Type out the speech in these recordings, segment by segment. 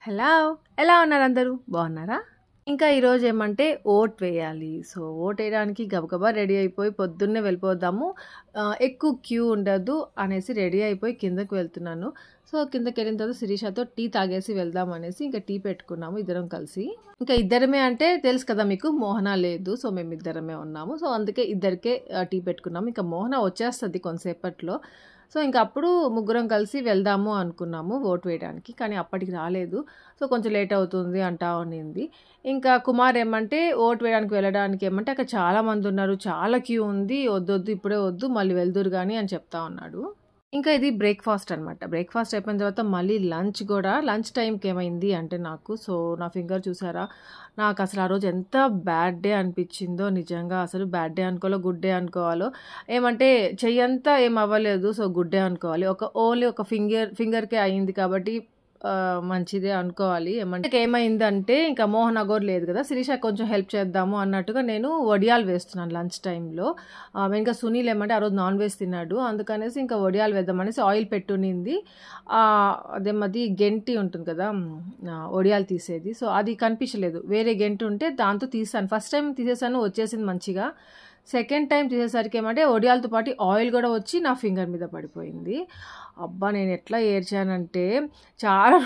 Hello! ఎలా ఉన్నారు అందరూ? బాగున్నారా? ఇంకా ఈరోజు ఏమంటే ఓట్ వేయాలి. సో, ఓటేయడానికి గబగబా రెడీ అయిపోయి పొద్దున్నే వెళ్ళిపోదాము. ఎక్కువ క్యూ ఉండదు అనేసి రెడీ అయిపోయి కిందకి వెళ్తున్నాను. సో, కిందకెళ్ళిన తర్వాత శిరీషతో టీ తాగేసి వెళ్దాం అనేసి ఇంకా టీ పెట్టుకున్నాము ఇద్దరం కలిసి. ఇంకా ఇద్దరమే అంటే తెలుసు కదా మీకు, మోహన లేదు. సో, మేమిద్దరమే ఉన్నాము. సో, అందుకే ఇద్దరికే టీ పెట్టుకున్నాము. ఇంకా మోహన వచ్చేస్తది కొంతసేపట్లో. సో, ఇంక అప్పుడు ముగ్గురం కలిసి వెళ్దాము అనుకున్నాము ఓటు వేయడానికి. కానీ అప్పటికి రాలేదు. సో, కొంచెం లేట్ అవుతుంది అంటా ఉన్నింది. ఇంకా కుమార్ ఏమంటే ఓటు వేయడానికి వెళ్ళడానికి ఏమంటే అక్కడ చాలా మందున్నారు. చాలా క్యూ ఉంది. వద్దొద్దు ఇప్పుడే వద్దు మళ్ళీ వెళ్దురు గానీ అని చెప్తా ఉన్నాడు. ఇంకా ఇది బ్రేక్‌ఫాస్ట్ అనమాట. బ్రేక్‌ఫాస్ట్ అయిపోయిన తర్వాత మళ్ళీ లంచ్ గూడా లంచ్ టైమ్‌కి ఏమైంది అంటే నాకు నా ఫింగర్ చూసారా? నాకసలు ఆ రోజు ఎంత బ్యాడ్ డే అనిపిచ్చిందో నిజంగా అసలు బ్యాడ్ డే అనుకోవాలో, గుడ్ డే అనుకోవాలో. ఏమంటే చెయ్యంతా ఏం అవ్వలేదు. సో, గుడ్ డే అనుకోవాలి. ఓన్లీ ఒక ఫింగర్‌కే అయింది కాబట్టి మంచిదే అనుకోవాలి. ఏమైందంటే ఇంకా మోహన్ అగోర్ లేదు కదా! శిరీష కొంచెం హెల్ప్ చేద్దాము అన్నట్టుగా నేను వడియాలు వేస్తున్నాను లంచ్ టైమ్‌లో. ఇంకా సునీల్ ఏమంటే ఆ రోజు నాన్ వెజ్ తిన్నాడు. అందుకనేసి ఇంకా వడియాలు వేద్దామనేసి ఆయిల్ పెట్టునింది. అదేమది గెంటి ఉంటుంది కదా! వడియాలు తీసేది. సో, అది కనిపించలేదు. వేరే గెంటి ఉంటే దాంతో తీసాను. ఫస్ట్ టైమ్ తీసేసాను వచ్చేసింది మంచిగా. సెకండ్ టైమ్ తీసేసరికి ఏమంటే వడియాలతో పాటు ఆయిల్ కూడా వచ్చి నా ఫింగర్ మీద పడిపోయింది. అబ్బా! నేను ఎట్లా ఏడ్చానంటే చాలా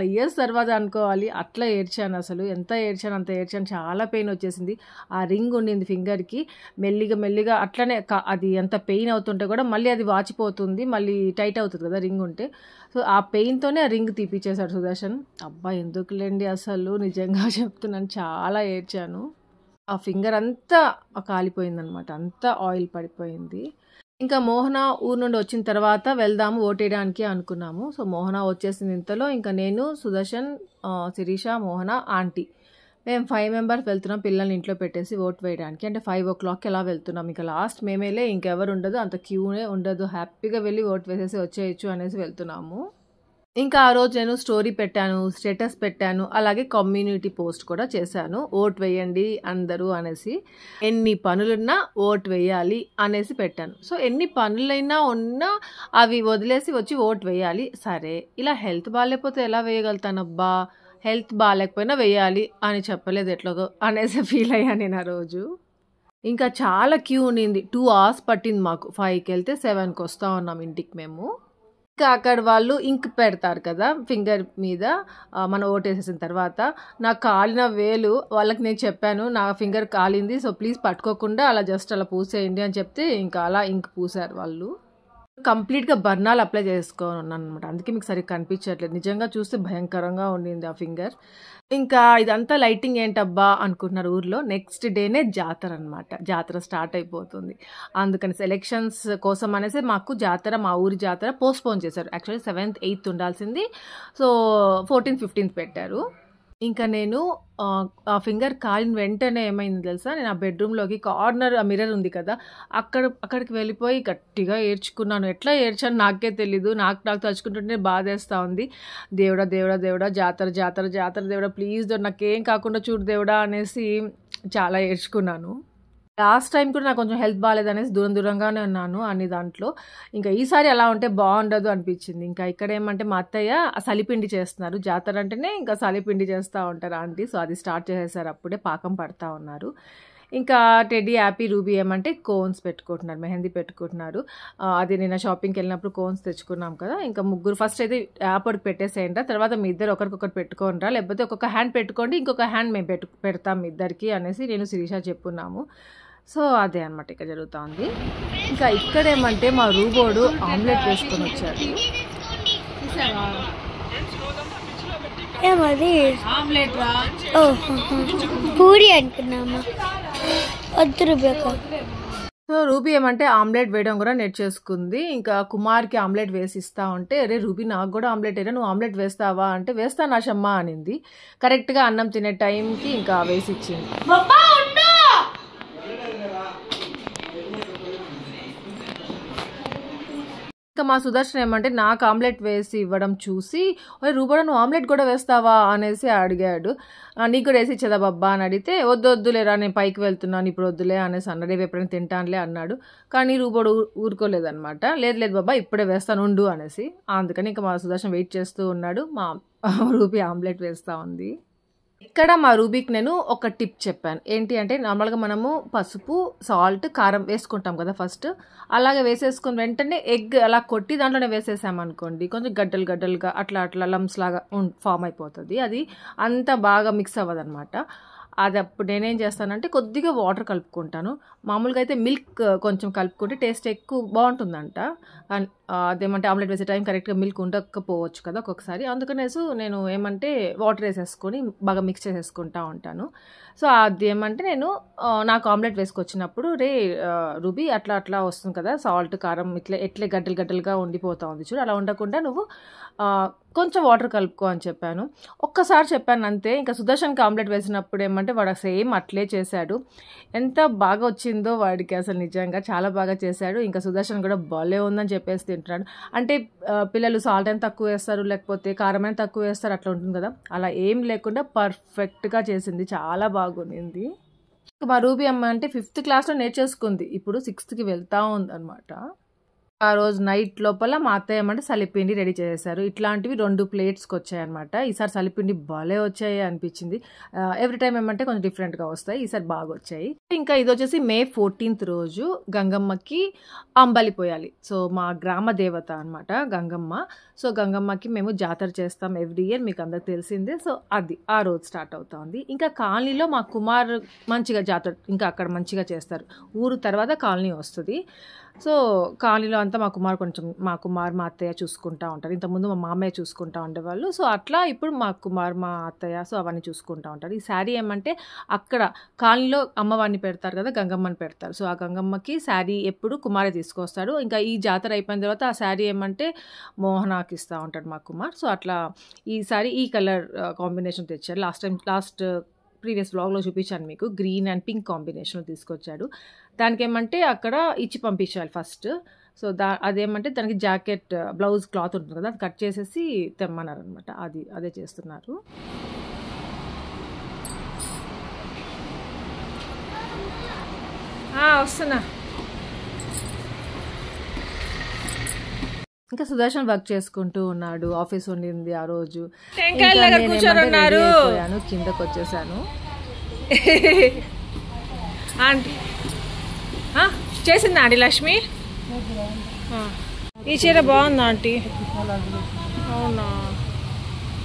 ఇయర్స్ తర్వాత అనుకోవాలి. అట్లా ఏడ్చాను అసలు. ఎంత ఏడ్చాను అంత ఏడ్చాను. చాలా పెయిన్ వచ్చేసింది. ఆ రింగ్ ఉండింది ఫింగర్‌కి. మెల్లిగా అట్లనే అది ఎంత పెయిన్ అవుతుంటే కూడా మళ్ళీ అది వాచిపోతుంది. మళ్ళీ టైట్ అవుతుంది కదా రింగ్ ఉంటే. సో, ఆ పెయిన్‌తోనే ఆ రింగ్ తీపిచ్చేశాడు సుదర్శన్. అబ్బా! ఎందుకులేండి అసలు నిజంగా చెప్తున్నాను చాలా ఏడ్చాను. ఆ ఫింగర్ అంతా కాలిపోయిందనమాట. అంతా ఆయిల్ పడిపోయింది. ఇంకా మోహన ఊరు నుండి వచ్చిన తర్వాత వెళ్దాము ఓటేయడానికి అనుకున్నాము. సో, మోహన వచ్చేసింది ఇంతలో. ఇంకా నేను, సుదర్శన్, శిరీష, మోహన, ఆంటీ మేము 5 మెంబర్స్ వెళ్తున్నాం పిల్లల్ని ఇంట్లో పెట్టేసి ఓటు వేయడానికి. అంటే 5:00కి అలా వెళ్తున్నాం. ఇంకా లాస్ట్ మేమేలే ఇంకెవరు ఉండదు. అంత క్యూనే ఉండదు. హ్యాపీగా వెళ్ళి ఓటు వేసేసి వచ్చేయొచ్చు అనేసి వెళ్తున్నాము. ఇంకా ఆ రోజు నేను స్టోరీ పెట్టాను, స్టేటస్ పెట్టాను. అలాగే కమ్యూనిటీ పోస్ట్ కూడా చేశాను. ఓటు వేయండి అందరూ అనేసి. ఎన్ని పనులున్నా ఓటు వేయాలి అనేసి పెట్టాను. సో, ఎన్ని పనులైనా ఉన్నా అవి వదిలేసి వచ్చి ఓటు వేయాలి. సరే ఇలా హెల్త్ బాగాలేకపోతే ఎలా వేయగలుగుతానబ్బా! హెల్త్ బాగాలేకపోయినా వేయాలి అని చెప్పలేదు ఎట్లాగో అనేసి ఫీల్ అయ్యాను నేను ఆ రోజు. ఇంకా చాలా క్యూ ఉండింది. 2 అవర్స్ పట్టింది మాకు. 5కి వెళ్తే 7కి వస్తా ఉన్నాం ఇంటికి మేము. ఇంకా అక్కడ వాళ్ళు ఇంక్ పెడతారు కదా ఫింగర్ మీద మనం ఓటేసేసిన తర్వాత. నాకు కాలిన వేలు వాళ్ళకి నేను చెప్పాను నా ఫింగర్ కాలింది. సో, ప్లీజ్ పట్టుకోకుండా అలా జస్ట్ అలా పూసేయండి అని చెప్తే ఇంకా అలా ఇంక్ పూసారు వాళ్ళు. కంప్లీట్‌గా బర్నాలు అప్లై చేసుకొనున్నాననమాట. అందుకే మీకు సరిగ్గా కనిపించట్లేదు. నిజంగా చూస్తే భయంకరంగా ఉండింది ఆ ఫింగర్. ఇంకా ఇదంతా లైటింగ్ ఏంటబ్బా అనుకుంటున్నారు ఊర్లో. నెక్స్ట్ డేనే జాతర అనమాట. జాతర స్టార్ట్ అయిపోతుంది. అందుకని ఎలక్షన్స్ కోసం అనేసి మాకు మా ఊరి జాతర పోస్ట్‌పోన్ చేశారు. యాక్చువల్లీ 7th, 8th ఉండాల్సింది. సో, 14th, 15th పెట్టారు. ఇంకా నేను ఆ ఫింగర్ కాలిన వెంటనే ఏమైంది తెలుసా? నేను ఆ బెడ్‌రూమ్‌లోకి కార్నర్ ఆ మిర్రర్ ఉంది కదా! అక్కడికి వెళ్ళిపోయి గట్టిగా ఏడ్చుకున్నాను. ఎట్లా ఏడ్చానో నాకే తెలీదు. నాకు తలుచుకుంటుంటేనే బాధేస్తా ఉంది. దేవుడా జాతర దేవుడా ప్లీజ్ దేవుడా నాకేం కాకుండా చూడు దేవుడా అనేసి చాలా ఏడ్చుకున్నాను. లాస్ట్ టైం కూడా నాకు కొంచెం హెల్త్ బాలేదనేసి దూరంగానే ఉన్నాను అన్ని దాంట్లో. ఇంకా ఈసారి అలా ఉంటే బాగుండదు అనిపించింది. ఇంకా ఇక్కడ ఏమంటే మా అత్తయ్య సలిపిండి చేస్తున్నారు. జాతర అంటేనే ఇంకా సలిపిండి చేస్తూ ఉంటారు ఆంటీ. సో, అది స్టార్ట్ చేసేసారు అప్పుడే పాకం పడతా ఉన్నారు. ఇంకా టెడ్డీ, యాపీ, రూబీ ఏమంటే కోన్స్ పెట్టుకుంటున్నారు. మెహందీ పెట్టుకుంటున్నారు. అది నిన్న షాపింగ్‌కి వెళ్ళినప్పుడు కోన్స్ తెచ్చుకున్నాం కదా! ఇంకా ముగ్గురు ఫస్ట్ అయితే యాపొడికి పెట్టేసేయండి. తర్వాత మీ ఇద్దరు ఒకరికొకరు పెట్టుకోండిరా. లేకపోతే ఒక్కొక్క హ్యాండ్ పెట్టుకోండి. ఇంకొక హ్యాండ్ మేము పెడతాం మీ ఇద్దరికి అనేసి నేను, శిరీష చెప్పున్నాము. సో, అదే అనమాట ఇక్కడ జరుగుతా ఉంది. ఇంకా ఇక్కడేమంటే మా రూబోడు ఆమ్లెట్ వేసుకొని వచ్చాడు. ఏమది పూరి అనుకున్నామా ₹10. సో, రూబీ ఏమంటే ఆమ్లెట్ వేయడం కూడా నేర్చేసుకుంది. ఇంకా కుమార్‌కి ఆమ్లెట్ వేసి ఇస్తా ఉంటే, "అరే రూబీ నాకు కూడా ఆమ్లెట్ వేయరా, నువ్వు ఆమ్లెట్ వేస్తావా?" అంటే, "వేస్తాను ఆశమ్మ" అనింది. కరెక్ట్‌గా అన్నం తినే టైంకి ఇంకా వేసి ఇచ్చింది. ఇంకా మా సుదర్శన్ ఏమంటే నాకు ఆమ్లెట్ వేసి ఇవ్వడం చూసి, "ఓయ్ రూబా నువ్వు ఆమ్లెట్ కూడా వేస్తావా" అనేసి అడిగాడు. "నీకు కూడా వేసి ఇచ్చేదా బబ్బా" అని అడిగితే, వద్దులేరా నేను పైకి వెళ్తున్నాను ఇప్పుడు వద్దులే అనేసి అన్నాడు. రేపు ఎప్పుడైనా తింటానులే అన్నాడు. కానీ రూబోడు ఊరుకోలేదనమాట. లేదు బాబా ఇప్పుడే వేస్తాను ఉండు అనేసి. అందుకని ఇంకా మా సుదర్శన్ వెయిట్ చేస్తూ ఉన్నాడు. మా రూబీ ఆమ్లెట్ వేస్తూ ఉంది. ఇక్కడ మా రూబీకి నేను ఒక టిప్ చెప్పాను. ఏంటి అంటే నార్మల్గా మనము పసుపు, సాల్ట్, కారం వేసుకుంటాం కదా ఫస్ట్. అలాగే వేసేసుకుని వెంటనే ఎగ్ అలా కొట్టి దాంట్లోనే వేసేసామనుకోండి, కొంచెం గడ్డలుగా అట్లా లమ్స్ లాగా ఫామ్ అయిపోతుంది. అది అంత బాగా మిక్స్ అవ్వదనమాట. అది అప్పుడు నేనేం చేస్తానంటే కొద్దిగా వాటర్ కలుపుకుంటాను. మామూలుగా అయితే మిల్క్ కొంచెం కలుపుకుంటే టేస్ట్ ఎక్కువ బాగుంటుందంట. అదేమంటే ఆమ్లెట్ వేసే టైం కరెక్ట్గా మిల్క్ ఉండకపోవచ్చు కదా ఒక్కొక్కసారి. అందుకనేసి నేను ఏమంటే వాటర్ వేసేసుకొని బాగా మిక్స్ చేసేసుకుంటూ ఉంటాను. సో అది ఏమంటే నేను నాకు ఆమ్లెట్ వేసుకొచ్చినప్పుడు రూబీ అట్లా వస్తుంది కదా సాల్ట్, కారం ఎట్లే గడ్డలుగా ఉండిపోతూ ఉంది చూడు, అలా ఉండకుండా నువ్వు కొంచెం వాటర్ కలుపుకో అని చెప్పాను. ఒక్కసారి చెప్పాను అంతే. ఇంకా సుదర్శన్కి ఆమ్లెట్ వేసినప్పుడు ఏమంటే వాడు సేమ్ అట్లే చేశాడు. ఎంత బాగా వచ్చిందో వాడికి అసలు నిజంగా చాలా బాగా చేశాడు. ఇంకా సుదర్శన్ కూడా భలే ఉందని చెప్పేసి తింటున్నాడు. అంటే పిల్లలు సాల్ట్ అయినా తక్కువ వేస్తారు, లేకపోతే కారం అయినా తక్కువ వేస్తారు, అట్లా ఉంటుంది కదా. అలా ఏం లేకుండా పర్ఫెక్ట్గా చేసింది, చాలా బాగుంది. మా రూబీ అమ్మ అంటే 5th క్లాస్లో నేర్చేసుకుంది, ఇప్పుడు 6th వెళ్తూ ఉంది అనమాట. ఆ రోజు నైట్ లోపల మా అత్తయ్య ఏమంటే సలిపిండి రెడీ చేసేసారు. ఇట్లాంటివి 2 ప్లేట్స్కి వచ్చాయన్నమాట. ఈసారి సలిపిండి భలే వచ్చాయి అనిపించింది. ఎవ్రీ టైం ఏమంటే కొంచెం డిఫరెంట్గా వస్తాయి, ఈసారి బాగా వచ్చాయి. ఇంకా ఇది వచ్చేసి May 14th రోజు గంగమ్మకి అంబలి పోయాలి. సో మా గ్రామ దేవత అనమాట గంగమ్మ. సో గంగమ్మకి మేము జాతర చేస్తాం ఎవ్రీ ఇయర్, మీకు అందరికి తెలిసిందే. సో అది ఆ రోజు స్టార్ట్ అవుతుంది. ఇంకా కాలనీలో మా కుమార్ మంచిగా జాతర ఇంకా అక్కడ మంచిగా చేస్తారు. ఊరు తర్వాత కాలనీ వస్తుంది. సో కాలనీలో అంతా మా కుమార్ మా అత్తయ్య చూసుకుంటూ ఉంటారు. ఇంతకుముందు మా మామయ్య చూసుకుంటూ ఉండేవాళ్ళు. సో అట్లా ఇప్పుడు మా కుమార్ మా అత్తయ్య సో అవన్నీ చూసుకుంటూ ఉంటారు. ఈ శారీ ఏమంటే అక్కడ కాలనీలో అమ్మవారిని పెడతారు కదా, గంగమ్మని పెడతారు. సో ఆ గంగమ్మకి శారీ ఎప్పుడు కుమారే తీసుకొస్తాడు. ఇంకా ఈ జాతర అయిపోయిన తర్వాత ఆ శారీ ఏమంటే మోహనాకి ఇస్తూ ఉంటాడు మా కుమార్. సో అట్లా ఈ శారీ ఈ కలర్ కాంబినేషన్ తెచ్చారు. లాస్ట్ ప్రీవియస్ వ్లాగ్లో చూపించాను మీకు, గ్రీన్ అండ్ పింక్ కాంబినేషన్ తీసుకొచ్చాడు. దానికి ఏమంటే అక్కడ ఇచ్చి పంపించాలి ఫస్ట్. సో అదేమంటే దానికి జాకెట్ బ్లౌజ్ క్లాత్ ఉంటుంది కదా, అది కట్ చేసేసి తెమ్మన్నారు అనమాట. అదే చేస్తున్నారు. వస్తున్నా. ఇంకా సుదర్శన్ వర్క్ చేసుకుంటూ ఉన్నాడు. ఆఫీస్ ఉండింది ఆ రోజు. పోయాను, కిందకు వచ్చేసాను. ఆంటీ చేసిందా అండి లక్ష్మి? ఈ చీర బాగుందా ఆంటీ? అవునా,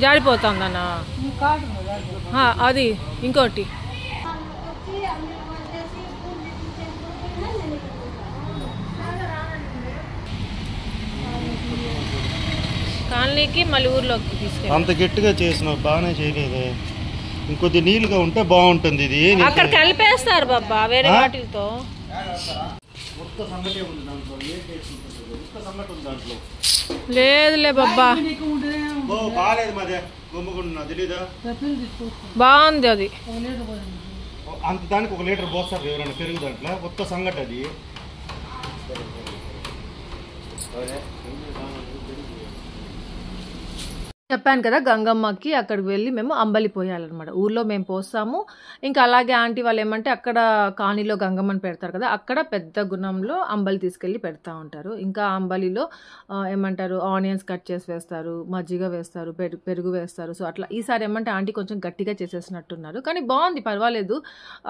జారిపోతుందన్నా అది. ఇంకోటి కాలనీకి మళ్ళీ ఊర్లోకి తీసుకెళ్ళి. అంత గట్టిగా చేసినావు, బాగానే చేయలేదే. ఇంకొద్ది నీళ్ళుగా ఉంటే బాగుంటుంది. ఇది అక్కడ కలిపేస్తారు బాబా వేరే వాటితో. లేదులే బాబా, బాగుంది అది. అంత దానికి 1 లీటర్ పోస్తారు ఎవరైనా పెరుగు దాంట్లో, కొత్త సంగటి అది. చెప్పాను కదా గంగమ్మకి అక్కడికి వెళ్ళి మేము అంబలి పోయాలన్నమాట. ఊర్లో మేము పోస్తాము. ఇంకా అలాగే ఆంటీ వాళ్ళు ఏమంటే అక్కడ కాలనీలో గంగమ్మని పెడతారు కదా, అక్కడ పెద్ద గుణంలో అంబలి తీసుకెళ్ళి పెడతా ఉంటారు. ఇంకా అంబలిలో ఏమంటారు ఆనియన్స్ కట్ చేసి వేస్తారు, మజ్జిగ వేస్తారు, పెరుగు వేస్తారు. సో అట్లా ఈసారి ఏమంటే ఆంటీ కొంచెం గట్టిగా చేసేసినట్టున్నారు, కానీ బాగుంది, పర్వాలేదు.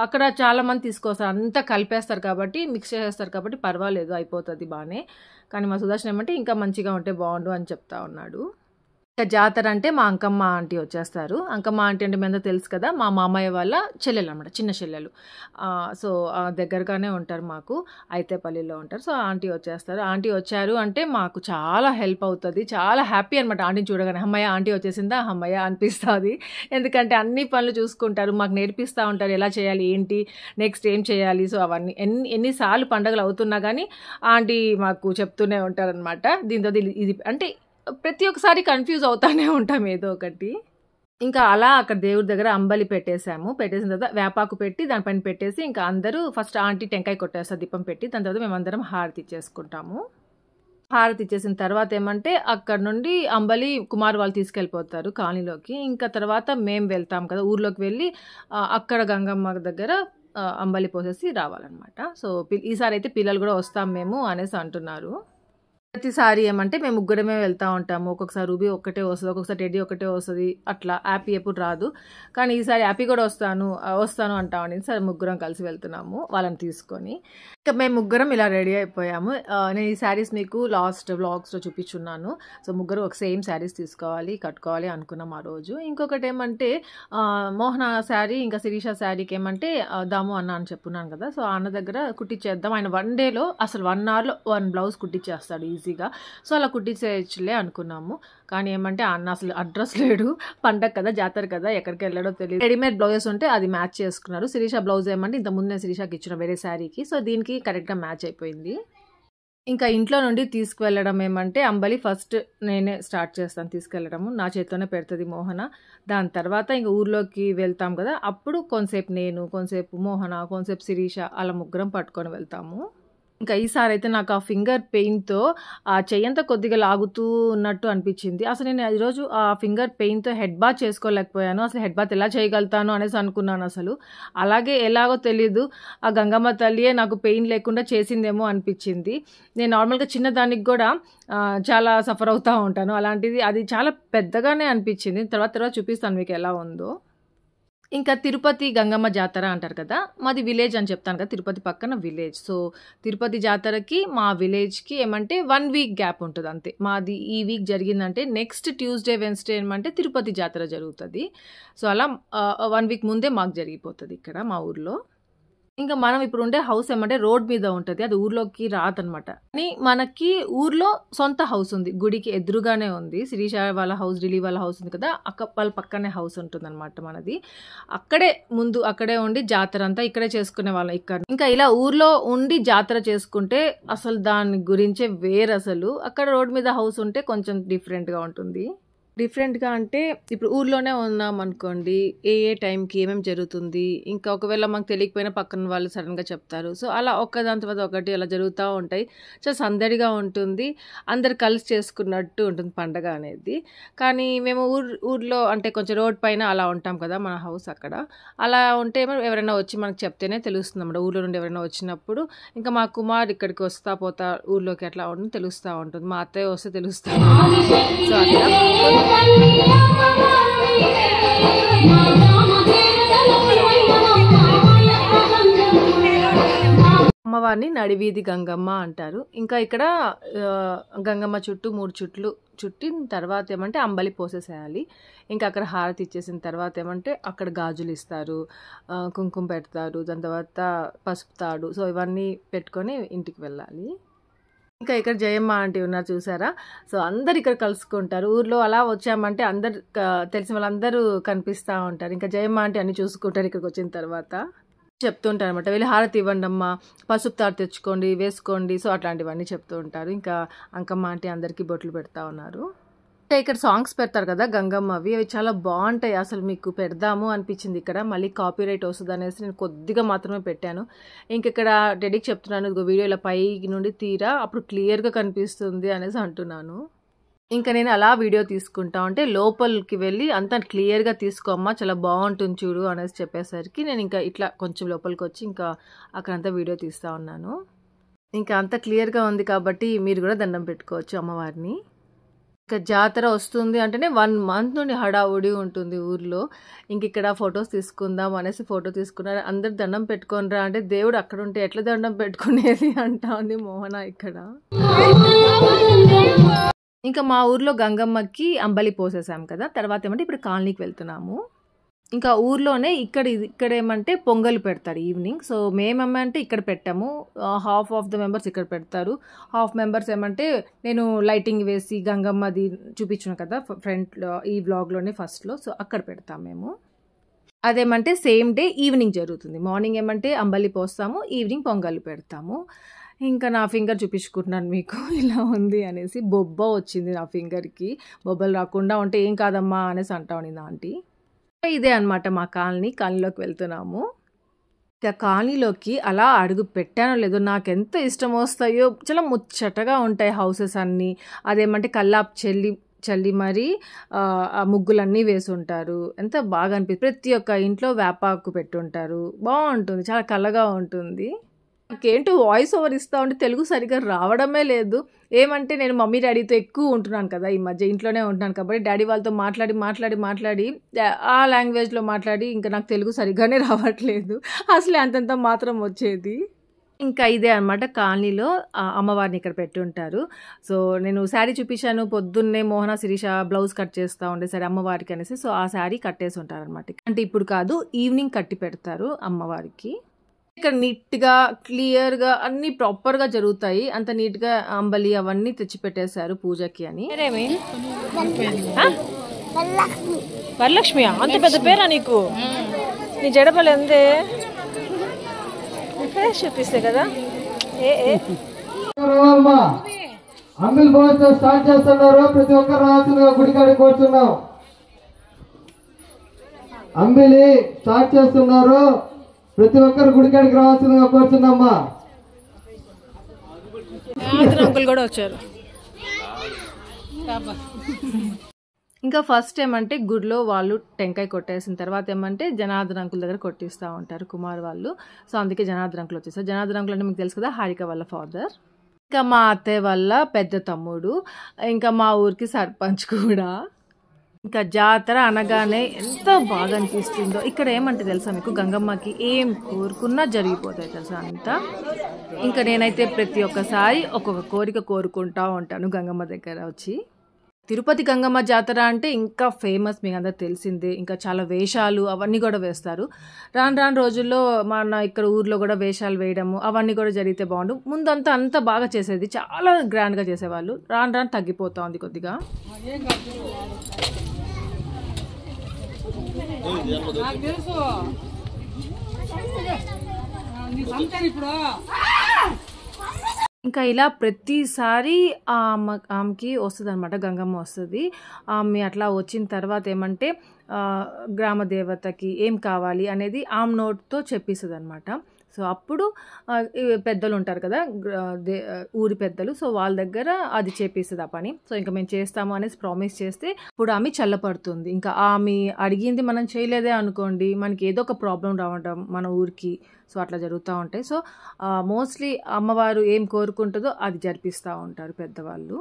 అక్కడ చాలా మంది తీసుకొస్తారు, అంతా కలిపేస్తారు కాబట్టి, మిక్స్ చేసేస్తారు కాబట్టి పర్వాలేదు, అయిపోతుంది బాగానే. కానీ మా సుదర్శన్ ఏమంటే ఇంకా మంచిగా ఉంటే బాగుండు అని చెప్తా ఉన్నాడు. ఇంకా జాతర అంటే మా అంకమ్మ ఆంటీ వచ్చేస్తారు. అంకమ్మ ఆంటీ అంటే మీద తెలుసు కదా, మా మామయ్య వాళ్ళ చెల్లెలు అనమాట, చిన్న చెల్లెలు. సో దగ్గరగానే ఉంటారు, మాకు అయితేపల్లిలో ఉంటారు. సో ఆంటీ వచ్చేస్తారు. ఆంటీ వచ్చారు అంటే మాకు చాలా హెల్ప్ అవుతుంది, చాలా హ్యాపీ అనమాట. ఆంటీని చూడగానే అమ్మయ్య ఆంటీ వచ్చేసిందా అమ్మయ్య అనిపిస్తుంది. ఎందుకంటే అన్ని పనులు చూసుకుంటారు, మాకు నేర్పిస్తూ ఉంటారు ఎలా చేయాలి, ఏంటి నెక్స్ట్ ఏం చేయాలి. సో అవన్నీ ఎన్నిసార్లు పండుగలు అవుతున్నా కానీ ఆంటీ మాకు చెప్తూనే ఉంటారనమాట. దీంతో ఇది అంటే ప్రతి ఒక్కసారి కన్ఫ్యూజ్ అవుతానే ఉంటాం ఏదో ఒకటి. ఇంకా అలా అక్కడ దేవుడి దగ్గర అంబలి పెట్టేసాము. పెట్టేసిన తర్వాత వేపాకు పెట్టి దానిపైన పెట్టేసి ఇంకా అందరూ ఫస్ట్ ఆంటీ టెంకాయ కొట్టేస్తారు దీపం పెట్టి, దాని తర్వాత మేమందరం హారతి ఇచ్చేసుకుంటాము. హారతి ఇచ్చేసిన తర్వాత ఏమంటే అక్కడ నుండి అంబలి కుమార్ వాళ్ళు తీసుకెళ్ళిపోతారు కాలనీలోకి. ఇంకా తర్వాత మేము వెళ్తాం కదా ఊర్లోకి వెళ్ళి అక్కడ గంగమ్మ దగ్గర అంబలి పోసేసి రావాలన్నమాట. సో ఈసారి అయితే పిల్లలు కూడా వస్తాం మేము అనేసి అంటున్నారు. ప్రతిసారి ఏమంటే మేము ముగ్గురమే వెళ్తూ ఉంటాము. ఒక్కొక్కసారి రూబీ ఒక్కటే వస్తుంది, ఒక్కొక్కసారి టెడ్డీ ఒక్కటే వస్తుంది, అట్లా హ్యాపీ ఎప్పుడు రాదు. కానీ ఈసారి హ్యాపీ కూడా వస్తాను అంటామని సరే ముగ్గురం కలిసి వెళ్తున్నాము వాళ్ళని తీసుకొని. ఇంకా మేము ముగ్గురం ఇలా రెడీ అయిపోయాము. నేను ఈ శారీస్ మీకు లాస్ట్ వ్లాగ్స్లో చూపించున్నాను. సో ముగ్గురు ఒక సేమ్ శారీస్ కట్టుకోవాలి అనుకున్నాం ఆ రోజు. ఇంకొకటి ఏమంటే మోహన శారీ ఇంకా శిరీష శారీకి ఏమంటే దాము అన్న అని చెప్పున్నాను కదా. సో అన్న దగ్గర కుట్టించేద్దాం, ఆయన 1 డేలో అసలు 1 అవర్లో 1 బ్లౌజ్ కుట్టించేస్తాడు ఈజీగా. సో అలా కుట్టించేయచ్చులే అనుకున్నాము. కానీ ఏమంటే అన్న అసలు అడ్రస్ లేడు, పండగ కదా జాతర కదా ఎక్కడికి వెళ్ళాడో తెలియదు. రెడీమేడ్ బ్లౌజెస్ ఉంటే అది మ్యాచ్ చేసుకున్నారు. శిరీష బ్లౌజ్ ఏమంటే ఇంతకుముందు నేను శిరీషకి ఇచ్చిన వేరే శారీకి, సో దీనికి కరెక్ట్గా మ్యాచ్ అయిపోయింది. ఇంకా ఇంట్లో నుండి తీసుకువెళ్ళడం ఏమంటే అంబలి ఫస్ట్ నేనే స్టార్ట్ చేస్తాను తీసుకెళ్ళడము, నా చేతిలోనే పెడుతుంది మోహన. దాని తర్వాత ఇంకా ఊర్లోకి వెళ్తాం కదా, అప్పుడు కొంతసేపు నేను, కొంతసేపు మోహన, కొంతసేపు శిరీష అలా ముగ్గురం పట్టుకొని వెళ్తాము. ఇంకా ఈసారి అయితే నాకు ఆ ఫింగర్ పెయిన్తో ఆ చెయ్యంతా కొద్దిగా లాగుతూ ఉన్నట్టు అనిపించింది. అసలు నేను ఈరోజు ఆ ఫింగర్ పెయిన్తో హెడ్ బాత్ చేసుకోలేకపోయాను. అసలు హెడ్ బాత్ ఎలా చేయగలుగుతాను అనేసి అనుకున్నాను. అసలు అలాగే ఎలాగో తెలీదు, ఆ గంగమ్మ తల్లియే నాకు పెయిన్ లేకుండా చేసిందేమో అనిపించింది. నేను నార్మల్గా చిన్నదానికి కూడా చాలా సఫర్ అవుతూ ఉంటాను, అలాంటిది అది చాలా పెద్దగానే అనిపించింది. తర్వాత చూపిస్తాను మీకు ఎలా ఉందో. ఇంకా తిరుపతి గంగమ్మ జాతర అంటారు కదా, మాది విలేజ్ అని చెప్తాను కదా, తిరుపతి పక్కన విలేజ్. సో తిరుపతి జాతరకి మా విలేజ్కి ఏమంటే 1 వీక్ గ్యాప్ ఉంటుంది అంతే. మాది ఈ వీక్ జరిగిందంటే నెక్స్ట్ ట్యూస్డే వెన్స్డే ఏమంటే తిరుపతి జాతర జరుగుతుంది. సో అలా 1 వీక్ ముందే మాకు జరిగిపోతుంది ఇక్కడ మా ఊర్లో. ఇంకా మనం ఇప్పుడు ఉండే హౌస్ ఏమంటే రోడ్ మీద ఉంటుంది, అది ఊర్లోకి రాదనమాట. కానీ మనకి ఊర్లో సొంత హౌస్ ఉంది, గుడికి ఎదురుగానే ఉంది. శిరీష వాళ్ళ హౌస్, ఢిల్లీ వాళ్ళ హౌస్ ఉంది కదా, వాళ్ళ పక్కనే హౌస్ ఉంటుంది అనమాట మనది. అక్కడే ఉండి జాతర అంతా ఇక్కడే చేసుకునే వాళ్ళం ఇక్కడ. ఇంకా ఇలా ఊర్లో ఉండి జాతర చేసుకుంటే అసలు దాని గురించే వేరు. అసలు అక్కడ రోడ్ మీద హౌస్ ఉంటే కొంచెం డిఫరెంట్గా ఉంటుంది. డిఫరెంట్గా అంటే ఇప్పుడు ఊర్లోనే ఉన్నాం అనుకోండి, ఏ టైంకి ఏమేమి జరుగుతుంది, ఇంకా ఒకవేళ మాకు తెలియకపోయినా పక్కన వాళ్ళు సడన్గా చెప్తారు. సో అలా ఒకదాని తర్వాత ఒకటి అలా జరుగుతూ ఉంటాయి. చాలా సందడిగా ఉంటుంది, అందరు కలిసి చేసుకున్నట్టు ఉంటుంది పండగ అనేది. కానీ మేము ఊర్లో అంటే కొంచెం రోడ్ పైన అలా ఉంటాం కదా మన హౌస్, అక్కడ అలా ఉంటే ఎవరైనా వచ్చి మనకు చెప్తేనే తెలుస్తుంది అన్నమాట. ఊర్లో నుండి ఎవరైనా వచ్చినప్పుడు ఇంకా మా కుమార్ ఇక్కడికి వస్తా పోతా ఊర్లోకి ఎట్లా ఉంటుంది తెలుస్తూ ఉంటుంది, మా అత్తయ్య వస్తే తెలుస్తూ ఉంటుంది. సో అట్లా అమ్మవారిని నడివీధి గంగమ్మ అంటారు. ఇంకా ఇక్కడ గంగమ్మ చుట్టూ 3 చుట్లు చుట్టిన తర్వాత ఏమంటే అంబలి పోసేసేయాలి. ఇంకా అక్కడ హారతి ఇచ్చేసిన తర్వాత ఏమంటే అక్కడ గాజులు ఇస్తారు, కుంకుమ పెడతారు, దాని తర్వాత పసుపు తాడు, సో ఇవన్నీ పెట్టుకొని ఇంటికి వెళ్ళాలి. ఇంకా ఇక్కడ జయమ్మ ఆంటీ ఉన్నారు చూసారా, సో అందరు ఇక్కడ కలుసుకుంటారు. ఊర్లో అలా వచ్చామంటే అందరు తెలిసిన వాళ్ళందరూ కనిపిస్తూ ఉంటారు. ఇంకా జయమ్మ ఆంటీ అన్ని చూసుకుంటారు. ఇక్కడికి వచ్చిన తర్వాత చెప్తుంటారు అనమాట, వెళ్ళి హారతి ఇవ్వండి అమ్మ, పసుపు తాడు తెచ్చుకోండి, వేసుకోండి, సో అట్లాంటివన్నీ చెప్తూ ఉంటారు. ఇంకా అంకమ్మ ఆంటీ అందరికీ బొట్లు పెడతా ఉన్నారు. ఇక్కడ సాంగ్స్ పెడతారు కదా గంగమ్మవి, అవి చాలా బాగుంటాయి. అసలు మీకు పెడదాము అనిపించింది ఇక్కడ, మళ్ళీ కాపీరైట్ వస్తుంది అనేసి నేను కొద్దిగా మాత్రమే పెట్టాను. ఇక్కడ డెడీకి చెప్తున్నాను, వీడియో ఇలా పై నుండి తీరా అప్పుడు క్లియర్గా కనిపిస్తుంది అనేసి అంటున్నాను. ఇంకా నేను అలా వీడియో తీసుకుంటా ఉంటే లోపలికి వెళ్ళి అంత క్లియర్గా తీసుకోమ్మా, చాలా బాగుంటుంది చూడు అనేసి చెప్పేసరికి నేను ఇంకా ఇట్లా కొంచెం లోపలికి వచ్చి ఇంకా అక్కడంతా వీడియో తీస్తూ ఉన్నాను. ఇంకా అంత క్లియర్గా ఉంది కాబట్టి మీరు కూడా దండం పెట్టుకోవచ్చు అమ్మవారిని. ఇంకా జాతర వస్తుంది అంటేనే 1 మంత్ నుండి హడావుడి ఉంటుంది ఊర్లో. ఇక్కడ ఫొటోస్ తీసుకుందాం అనేసి ఫోటో తీసుకున్నారు. అందరు దండం పెట్టుకోనరా అంటే దేవుడు అక్కడ ఉంటే ఎట్లా దండం పెట్టుకునేది అంటా ఉంది మోహన ఇక్కడ. ఇంకా మా ఊర్లో గంగమ్మకి అంబలి పోసేసాం కదా, తర్వాత ఏమంటే ఇప్పుడు కాలనీకి వెళ్తున్నాము. ఇంకా ఊర్లోనే ఇక్కడ ఏమంటే పొంగల్ పెడతారు ఈవినింగ్. సో మేమేమంటే ఇక్కడ పెట్టాము, హాఫ్ ఆఫ్ ద మెంబర్స్ ఇక్కడ పెడతారు, హాఫ్ మెంబర్స్ ఏమంటే నేను లైటింగ్ వేసి గంగమ్మది చూపించాను కదా ఫ్రంట్లో ఈ బ్లాగ్లోనే ఫస్ట్లో, సో అక్కడ పెడతాం మేము. అదేమంటే సేమ్ డే ఈవినింగ్ జరుగుతుంది. మార్నింగ్ ఏమంటే అంబలి పోస్తాము, ఈవినింగ్ పొంగల్ పెడతాము. ఇంకా నా ఫింగర్ చూపించుకుంటున్నాను మీకు ఇలా ఉంది అనేసి. బొబ్బ వచ్చింది నా ఫింగర్కి, బొబ్బలు రాకుండా ఉంటే ఏం కాదమ్మా అనేసి అంటా ఉండింది ఆంటీ. ఇదే అనమాట మా కాలనీలోకి వెళ్తున్నాము. ఇక కాలనీలోకి అలా అడుగు పెట్టానో లేదో నాకెంత ఇష్టం వస్తాయో, చాలా ముచ్చటగా ఉంటాయి హౌసెస్ అన్నీ. అదేమంటే కల్లాపు చల్లి మరి ఆ ముగ్గులన్నీ వేసుంటారు. ఎంత బాగా ప్రతి ఒక్క ఇంట్లో వేపాకు పెట్టుంటారు. బాగుంటుంది, చాలా కళగా ఉంటుంది. నాకేంటో వాయిస్ ఓవర్ ఇస్తా ఉంటే తెలుగు సరిగ్గా రావడమే లేదు. ఏమంటే నేను మమ్మీ డాడీతో ఎక్కువ ఉంటున్నాను కదా, ఈ మధ్య ఇంట్లోనే ఉంటున్నాను కాబట్టి డాడీ వాళ్ళతో మాట్లాడి ఆ లాంగ్వేజ్లో మాట్లాడి ఇంకా నాకు తెలుగు సరిగ్గానే రావట్లేదు. అసలే అంతంత మాత్రం వచ్చేది. ఇంకా ఇదే అనమాట కాలనీలో అమ్మవారిని ఇక్కడ పెట్టి ఉంటారు. సో నేను శారీ చూపించాను పొద్దున్నే, మోహన శిరీష బ్లౌజ్ కట్ చేస్తూ ఉండే సరే అమ్మవారికి అనేసి. సో ఆ శారీ కట్టేసి ఉంటారు అనమాట. అంటే ఇప్పుడు కాదు, ఈవినింగ్ కట్టి పెడతారు అమ్మవారికి. ఇక్కడ నీట్గా క్లియర్గా అన్ని ప్రాపర్గా జరుగుతాయి. అంత నీట్గా అంబలి అవన్నీ తెచ్చి పెట్టేశారు పూజకి అని. వరలక్ష్మి అంత పెద్ద పేరా నీకు? నీ జడపలు ఎందే ఫేస్ చూపిస్తే కదా. అంబిల్ భోజనం స్టార్ట్ చేస్తున్నారు. ప్రతి ఒక్కరు రావాల్సిందిగా గుడికాడికి కూర్చున్నాం. అంబిలి స్టార్ట్ చేస్తున్నారు. ప్రతి ఒక్కరు గుడికాడికి రావాల్సిందిగా కూర్చున్నామ్మా. అంకుల్ కూడా వచ్చారు. ఇంకా ఫస్ట్ ఏమంటే గుడిలో వాళ్ళు టెంకాయ కొట్టేసిన తర్వాత ఏమంటే జనార్దన్ అంకుల్ దగ్గర కొట్టిస్తూ ఉంటారు కుమార్ వాళ్ళు. సో అందుకే జనార్దన్ అంకుల్ వచ్చేసారు. జనార్దన్ అంకుల్ అంటే మీకు తెలుసు కదా, హారిక వాళ్ళ ఫాదర్. ఇంకా మా అత్తయ్య వాళ్ళ పెద్ద తమ్ముడు, ఇంకా మా ఊరికి సర్పంచ్ కూడా. ఇంకా జాతర అనగానే ఎంత బాగా అనిపిస్తుందో. ఇక్కడ ఏమంటే తెలుసా మీకు, గంగమ్మకి ఏం కోరుకున్నా జరిగిపోతాయి తెలుసా అంతా. ఇంకా నేనైతే ప్రతి ఒక్కసారి ఒక్కొక్క కోరిక కోరుకుంటా ఉంటాను గంగమ్మ దగ్గర వచ్చి. తిరుపతి గంగమ్మ జాతర అంటే ఇంకా ఫేమస్, మీకు అందరూ తెలిసిందే. ఇంకా చాలా వేషాలు అవన్నీ కూడా వేస్తారు. రాను రోజుల్లో మన ఇక్కడ ఊర్లో కూడా వేషాలు వేయడము అవన్నీ కూడా జరిగితే బాగుండు. ముందంతా అంతా బాగా చేసేది, చాలా గ్రాండ్గా చేసేవాళ్ళు. రాను తగ్గిపోతా ఉంది కొద్దిగా. ఇంకా ఇలా ప్రతిసారి ఆమెకి వస్తుంది అనమాట, గంగమ్మ వస్తుంది. ఆమె అట్లా వచ్చిన తర్వాత ఏమంటే గ్రామ దేవతకి ఏం కావాలి అనేది ఆమె నోట్తో చెప్పిస్తుంది అనమాట. సో అప్పుడు పెద్దలు ఉంటారు కదా ఊరి పెద్దలు, సో వాళ్ళ దగ్గర అది చేపిస్తుంది ఆ పని. సో ఇంకా మేము చేస్తాము అనేసి ప్రామిస్ చేస్తే ఇప్పుడు ఆమె చల్లపడుతుంది. ఇంకా ఆమె అడిగింది మనం చేయలేదే అనుకోండి, మనకి ఏదో ఒక ప్రాబ్లం రావడం మన ఊరికి. సో అట్లా జరుగుతూ ఉంటాయి. సో మోస్ట్లీ అమ్మవారు ఏం కోరుకుంటుందో అది జరిపిస్తూ ఉంటారు పెద్దవాళ్ళు.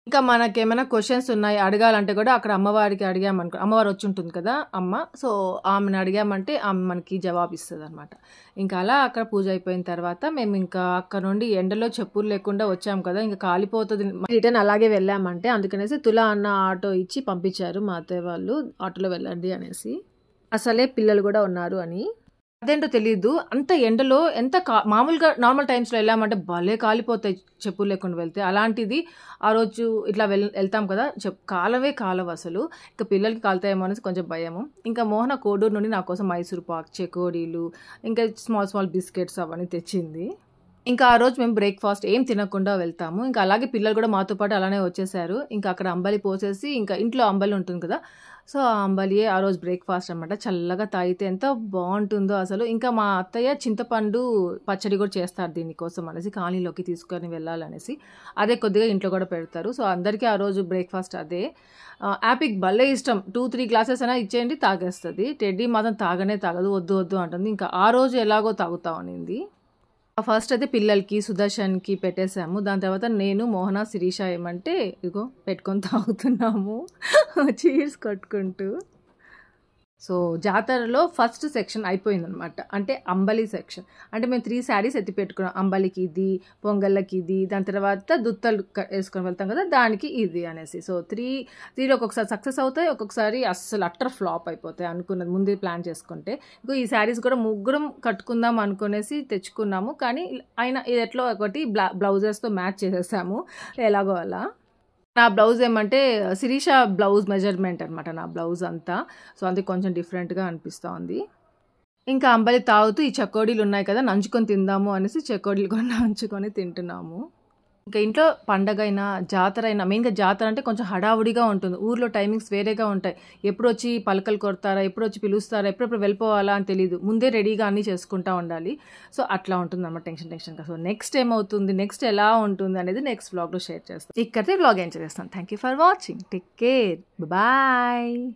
ఇంకా మనకేమైనా క్వశ్చన్స్ ఉన్నాయి అడగాలంటే కూడా అక్కడ అమ్మవారికి అడిగామనుకో, అమ్మవారు వచ్చి ఉంటుంది కదా అమ్మ, సో ఆమెను అడిగామంటే ఆమె మనకి జవాబు ఇస్తుంది అనమాట. ఇంకా అలా అక్కడ పూజ అయిపోయిన తర్వాత మేము ఇంకా అక్కడ నుండి ఎండలో చెప్పులు లేకుండా వచ్చాము కదా, ఇంకా కాలిపోతుంది, రిటర్న్ అలాగే వెళ్ళామంటే అందుకనేసి తులా అన్న ఆటో ఇచ్చి పంపించారు మా అత్తయ్య వాళ్ళు, ఆటోలో వెళ్ళండి అనేసి. అసలే పిల్లలు కూడా ఉన్నారు అని. అదేంటో తెలీదు, అంత ఎండలో ఎంత మామూలుగా నార్మల్ టైమ్స్లో వెళ్ళామంటే భలే కాలిపోతాయి చెప్పులు లేకుండా వెళ్తే. అలాంటిది ఆ రోజు ఇట్లా వెళ్తాం కదా, కాలవే కాలవ అసలు. ఇంకా పిల్లలకి కాలుతాయేమో అనేసి కొంచెం భయము. ఇంకా మోహన కోడూరు నుండి నా కోసం మైసూర్ పాక్, చెకోడీలు, ఇంకా స్మాల్ బిస్కెట్స్ అవన్నీ తెచ్చింది. ఇంకా ఆ రోజు మేము బ్రేక్ఫాస్ట్ ఏం తినకుండా వెళ్తాము. ఇంకా అలాగే పిల్లలు కూడా మాతో పాటు అలానే వచ్చేసారు. ఇంకా అక్కడ అంబలి పోసేసి, ఇంకా ఇంట్లో అంబలి ఉంటుంది కదా, సో ఆ అంబలియే ఆ రోజు బ్రేక్ఫాస్ట్ అనమాట. చల్లగా తాగితే ఎంత బాగుంటుందో అసలు. ఇంకా మా అత్తయ్య చింతపండు పచ్చడి కూడా చేస్తారు దీనికోసం అనేసి, కాలనీలోకి తీసుకొని వెళ్ళాలనేసి. అదే కొద్దిగా ఇంట్లో కూడా పెడతారు. సో అందరికీ ఆ రోజు బ్రేక్ఫాస్ట్ అదే. యాపిక్ భలే ఇష్టం, 2-3 గ్లాసెస్ అయినా ఇచ్చేయండి తాగేస్తుంది. టెడ్డీ మాత్రం తాగదు, వద్దు అంటుంది. ఇంకా ఆ రోజు ఎలాగో తాగుతా ఉన్నింది. ఫస్ట్ అయితే పిల్లలకి సుదర్శన్కి పెట్టేసాము. దాని తర్వాత నేను, మోహన, శిరీష ఏమంటే ఇగో పెట్టుకొని తాగుతున్నాము చీర్స్ కొట్టుకుంటూ. సో జాతరలో ఫస్ట్ సెక్షన్ అయిపోయిందనమాట, అంటే అంబలి సెక్షన్. అంటే మేము 3 శారీస్ ఎత్తి పెట్టుకున్నాం, అంబలికి ఇది, పొంగళ్ళకి ఇది, దాని తర్వాత దుత్తలు వేసుకొని వెళ్తాం కదా దానికి ఇది అనేసి. సో 3 ఒక్కొక్కసారి సక్సెస్ అవుతాయి, ఒక్కొక్కసారి అస్సలు అట్టర్ ఫ్లాప్ అయిపోతాయి అనుకున్నది ముందే ప్లాన్ చేసుకుంటే. ఇంకో ఈ శారీస్ కూడా ముగ్గురం కట్టుకుందాం అనుకునేసి తెచ్చుకున్నాము, కానీ అయినా ఇది ఎట్లా ఒకటి బ్లౌజెస్తో మ్యాచ్ చేసేసాము ఎలాగో అలా. నా బ్లౌజ్ ఏమంటే శిరీష బ్లౌజ్ మెజర్మెంట్ అనమాట నా బ్లౌజ్ అంతా. సో అందుకే కొంచెం డిఫరెంట్గా అనిపిస్తూ ఉంది. ఇంకా అంబలి తాగుతూ ఈ చెకోడీలు ఉన్నాయి కదా నంచుకొని తిందాము అనేసి చెకోడీలు కూడా నంచుకొని తింటున్నాము. ఇంకా ఇంట్లో పండగ అయినా జాతర అయినా, మెయిన్గా జాతర అంటే కొంచెం హడావుడిగా ఉంటుంది. ఊర్లో టైమింగ్స్ వేరేగా ఉంటాయి. ఎప్పుడు వచ్చి పలకలు కొడతారా, ఎప్పుడు వచ్చి పిలుస్తారా, ఎప్పుడెప్పుడు వెళ్ళిపోవాలా అని తెలియదు. ముందే రెడీగా అన్నీ చేసుకుంటూ ఉండాలి. సో అట్లా ఉంటుంది అన్నమాట, టెన్షన్గా. సో నెక్స్ట్ ఏమవుతుంది, నెక్స్ట్ ఎలా ఉంటుంది అనేది నెక్స్ట్ వ్లాగ్లో షేర్ చేస్తాను. ఇక్కడితే వ్లాగ్ ఎంజాయ్ చేస్తాను. Thank you for watching. Take care. Bye.